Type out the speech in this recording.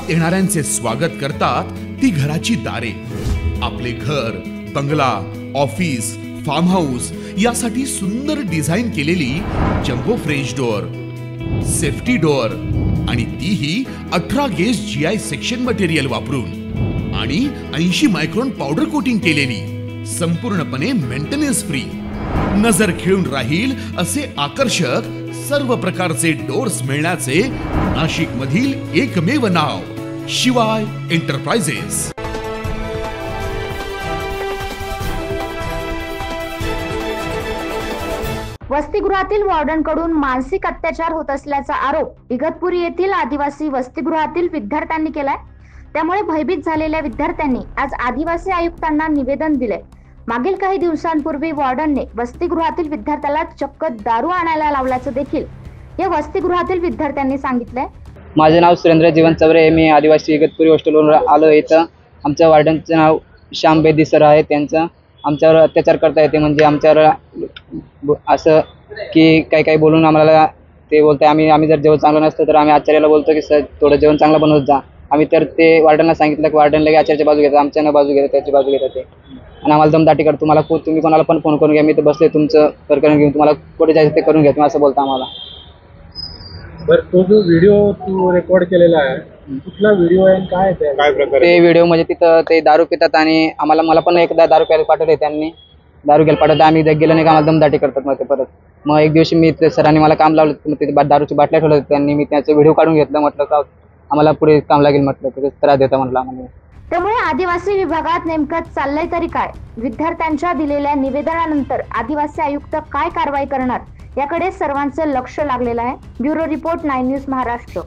येणाऱ्यांचे स्वागत करतात ती घराची दारे। आपले घर, बंगला, ऑफिस, फार्म हाऊस यासाठी सुंदर डिझाईन केलेली jumbo French door, safety door आणि तीही 18 गेज GI सेक्शन मटेरियल वापरून आणि 80 मायक्रॉन पावडर कोटिंग केलेली, संपूर्णपणे मेंटेनन्स फ्री, नजर खिळून राहील असे आकर्षक सर्व प्रकारचे डोर्स मिळण्याचे नाशिक मधील एकमेव नाव शिवाय एंटरप्राइजेस। वसतिगृहातील वॉर्डनकडून मानसिक अत्याचार होत असल्याचा आरोप इगतपुरी येथील आदिवासी वसतिगृहातील विद्यार्थ्यांनी केलाय। त्यामुळे भयभीत झालेल्या विद्यार्थ्यांनी आज आदिवासी आयुक्तांना निवेदन दिले। मागील काही दिवसांपूर्वी वॉर्डनने वसतिगृहातील विद्यार्थ्याला चक्क दारू आणायला लावल्याचं देखील या वसतिगृहातील विद्यार्थ्यांनी सांगितलंय। माझे नाव सुरेंद्र जीवन चवरे, मी आदिवासी इगतपुरी हॉस्टेलवरून आलो। इथं आमच्या वॉर्डनचं नाव श्याम बेदी सर आहे। त्यांचं आमच्यावर अत्याचार करता येते, म्हणजे आमच्यावर असं की काही बोलून आम्हाला ते बोलते। आम्ही जर जेवण चांगलं नसतं तर आम्ही आचार्याला बोलतो की सर थोडं जेवण चांगलं बनवत जा। आम्ही तर ते वॉर्डनला सांगितलं की वॉर्डन लगे आचार्याची बाजू घेतात, आमच्या बाजू घेतात, त्याची बाजू घेतात ते, आणि आम्हाला दमदाटी करतो। तुम्ही कोणाला पण फोन करून घ्या, मी तर बसले तुमचं प्रकरण घेऊन, तुम्हाला कुठे जायचं ते करून घ्या तुम्ही, असं बोलता आम्हाला। बरं, तो जो व्हिडिओ तू रेकॉर्ड केलेला आहे, कुठला व्हिडिओ आहे, काय प्रकार? ते व्हिडिओ म्हणजे तिथं ते दारू पितात आणि मला पण एकदा दारू प्यायला पाठवले त्यांनी, दारू घ्यायला पाठवलं, आम्ही गेलो नाही का आम्हाला दमदाटी करतात मग ते परत। मग एक दिवशी मी ते सरांनी मला काम लावलं, तिथे दारूची बाटल्या ठेवल्या त्यांनी, मी त्याचा व्हिडिओ काढून घेतला। म्हटलं का आम्हाला पुढे काम लागेल, म्हटलं ते त्रास देता म्हटलं आम्हाला। त्यामुळे आदिवासी विभागात नेमकं चाललंय तरी काय? विद्यार्थ्यांच्या दिलेल्या निवेदनानंतर आदिवासी आयुक्त काय कारवाई करणार याकडे सर्वांचं लक्ष लागलेलं आहे। Bureau report 9 news Maharashtra.